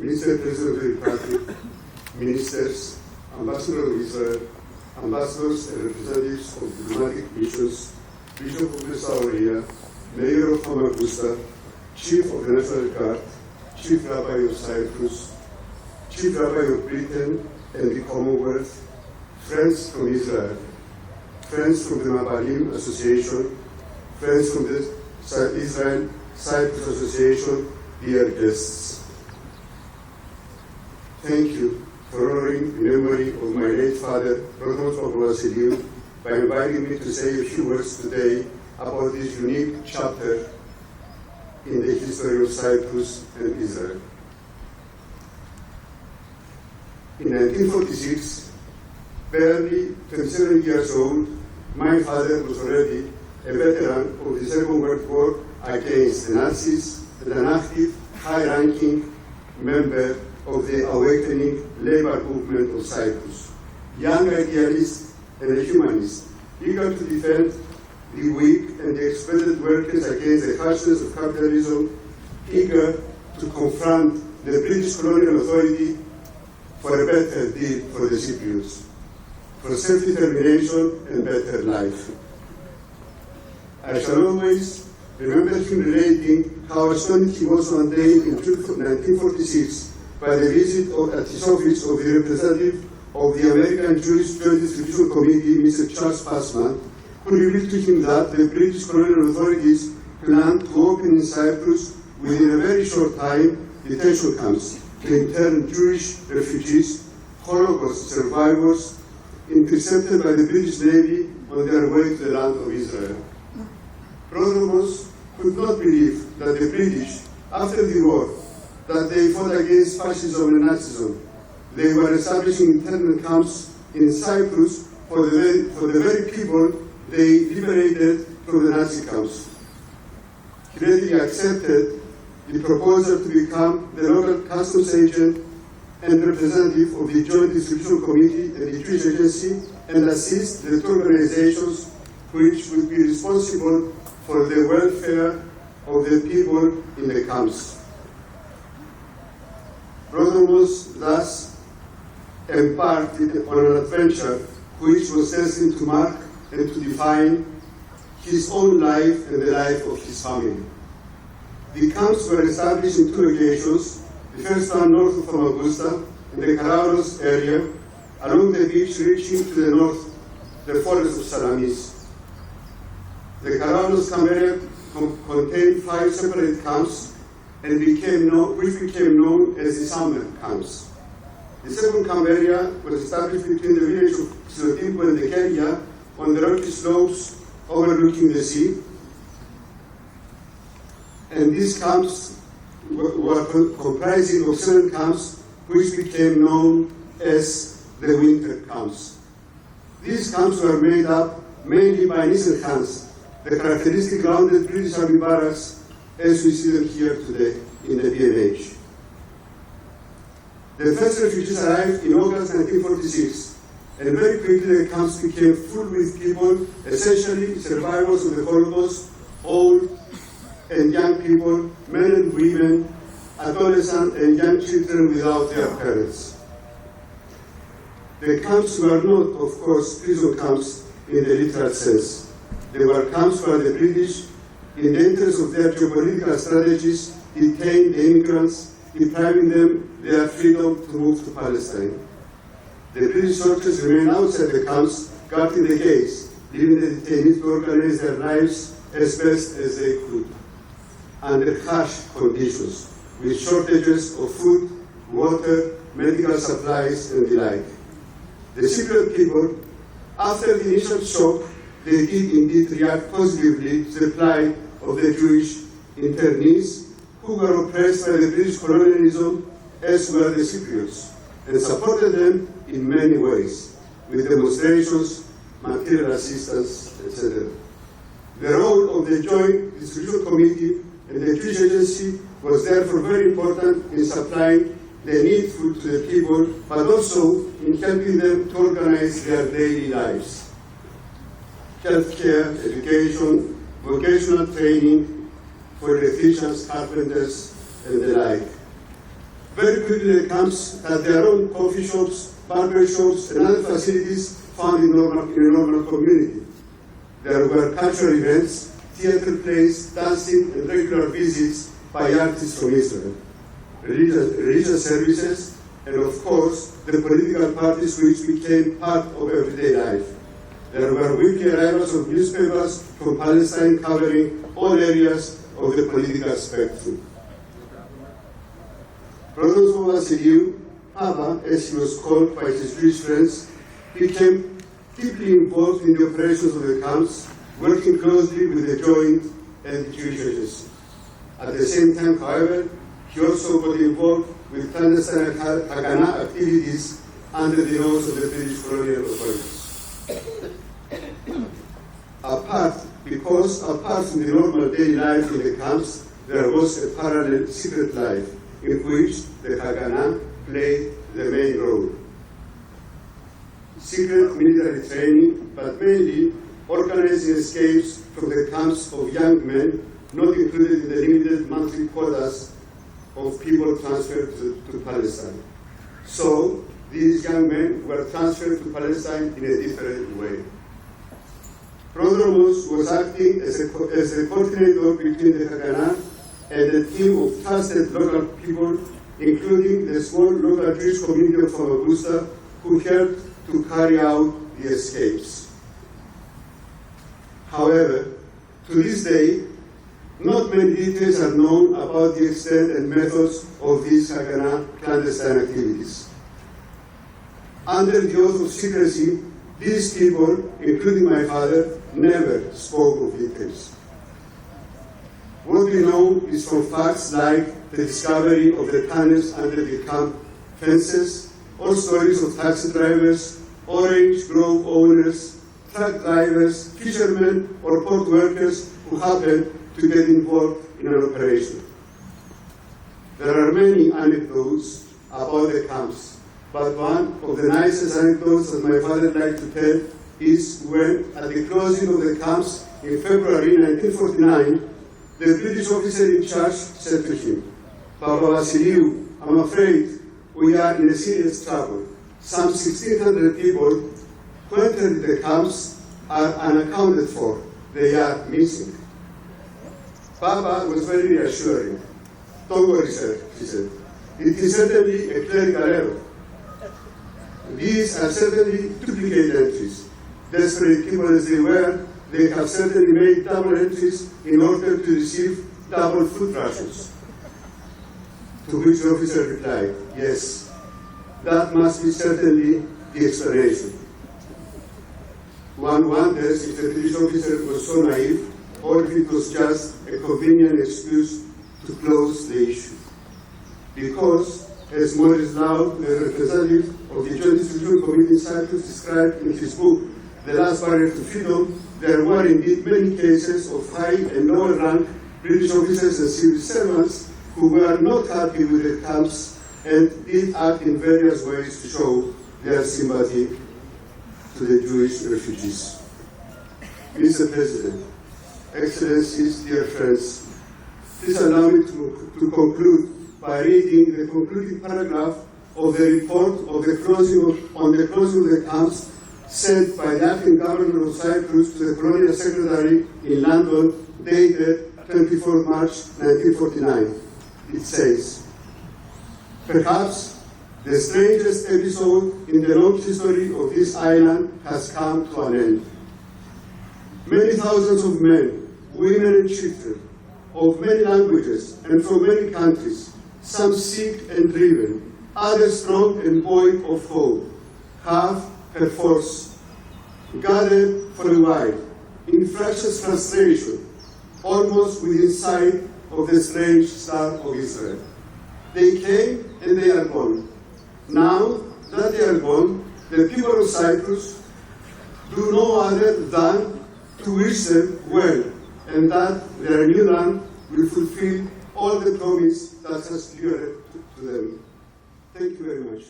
Mr. President of the Republic, ministers, Ambassador of Israel, ambassadors and representatives of diplomatic missions, Bishop of Caesarea, Mayor of Famagusta, Chief of the National Guard, Chief Rabbi of Cyprus, Chief Rabbi of Britain and the Commonwealth, friends from Israel, friends from the Mabalim Association, friends from the Israel-Cyprus Association, dear guests. Thank you for honoring the memory of my late father, Prodromos Papavassiliou, by inviting me to say a few words today about this unique chapter in the history of Cyprus and Israel. In 1946, barely 27 years old, my father was already a veteran of the Second World War against the Nazis and an active, high-ranking member of the awakening labor movement of Cyprus. Young idealist and a humanist, eager to defend the weak and the exploited workers against the harshness of capitalism, eager to confront the British colonial authority for a better deal for the Cypriots, for self-determination and better life. I shall always remember him relating how astonished he was one day in 1946 by the visit at his office of the representative of the American Jewish Joint Distribution Committee, Mr. Charles Passman, who revealed to him that the British colonial authorities planned to open in Cyprus within a very short time detention camps to intern Jewish refugees, Holocaust survivors, intercepted by the British Navy on their way to the land of Israel. Prodromos could not believe that the British, after the war, that they fought against fascism and Nazism, they were establishing internment camps in Cyprus for the very people they liberated from the Nazi camps. He readily accepted the proposal to become the local customs agent and representative of the Joint Distribution Committee and the Jewish Agency and assist the two organizations which would be responsible for the welfare of the people in the camps. Prodromos thus embarked on an adventure which was destined to mark and to define his own life and the life of his family. The camps were established in two locations, the first one north of Famagusta, in the Karauros area, along the beach reaching to the north, the forest of Salamis. The Karauros camp area contained 5 separate camps and which became known as the summer camps. The second camp area was established between the village of Xilotimpo and the Keria on the rocky slopes overlooking the sea. And these camps were comprising of 7 camps which became known as the winter camps. These camps were made up mainly by Nisenhans, the characteristic rounded British Army barracks as we see them here today in the B&H. The first refugees arrived in August 1946, and very quickly the camps became full with people, essentially survivors of the Holocaust, old and young people, men and women, adolescents and young children without their parents. The camps were not, of course, prison camps in the literal sense. They were camps where the British, in the interest of their geopolitical strategies, detained the immigrants, depriving them their freedom to move to Palestine. The British soldiers remained outside the camps, guarding the gates, leaving the detainees to organize their lives as best as they could, under harsh conditions, with shortages of food, water, medical supplies, and the like. The Cypriot people, after the initial shock, they did indeed react positively to the plight of the Jewish internees who were oppressed by the British colonialism, as were the Cypriots, and supported them in many ways, with demonstrations, material assistance, etc. The role of the Joint Distribution Committee and the Jewish Agency was therefore very important in supplying the needful to the people, but also in helping them to organize their daily lives. Healthcare, education, vocational training for electricians, carpenters, and the like. Very quickly the camps had their own coffee shops, barber shops, and other facilities found in a normal community. There were cultural events, theater plays, dancing, and regular visits by artists from Israel, religious services, and of course, the political parties which became part of everyday life. There were weekly arrivals of newspapers from Palestine covering all areas of the political spectrum. Papavassiliou, Papa, as he was called by his Jewish friends, became deeply involved in the operations of the camps, working closely with the Joint and the Jewish Agency. At the same time, however, he also got involved with clandestine Haganah activities under the nose of the British colonial authorities. Apart from the normal daily life in the camps, there was a parallel secret life in which the Haganah played the main role. Secret military training, but mainly organizing escapes from the camps of young men not included in the limited monthly quotas of people transferred to Palestine. So these young men were transferred to Palestine in a different way. Prodromos was acting as a coordinator between the Haganah and a team of trusted local people, including the small local Jewish community of Papavassiliou, who helped to carry out the escapes. However, to this day, not many details are known about the extent and methods of these Haganah clandestine activities. Under the oath of secrecy, these people, including my father, never spoke of details. What we know is from facts like the discovery of the tunnels under the camp fences, or stories of taxi drivers, orange grove owners, truck drivers, fishermen, or port workers who happened to get involved in an operation. There are many anecdotes about the camps, but one of the nicest anecdotes that my father liked to tell is when, at the closing of the camps in February 1949, the British officer in charge said to him, "Papavassiliou, I'm afraid we are in a serious trouble. Some 1,600 people who entered the camps are unaccounted for. They are missing." Papa was very reassuring. "Don't worry, sir," he said. "It is certainly a clerical error. These are certainly duplicate entries. Desperate people as they were, they have certainly made double entries in order to receive double food rations." To which the officer replied, "Yes, that must be certainly the explanation." One wonders if the British officer was so naive, or if it was just a convenient excuse to close the issue. Because, as Maurice Lau, the representative of the Joint Distribution Committee in Cyprus, described in his book, The Last Barrier to Freedom, there were indeed many cases of high and lower rank British officers and civil servants who were not happy with the camps and did act in various ways to show their sympathy to the Jewish refugees. Mr. President, Excellencies, dear friends, please allow me to conclude by reading the concluding paragraph of the report of the closing of the camps sent by the acting governor of Cyprus to the colonial secretary in London, dated 24 March 1949. It says, "Perhaps the strangest episode in the long history of this island has come to an end. Many thousands of men, women and children, of many languages and from many countries, some sick and driven, others strong and void of hope, have perforce gathered for a while in fractious frustration, almost within sight of the strange star of Israel. They came and they are gone. Now that they are gone, the people of Cyprus do no other than to wish them well, and that their new land will fulfill all the promise that has lured to them." Thank you very much.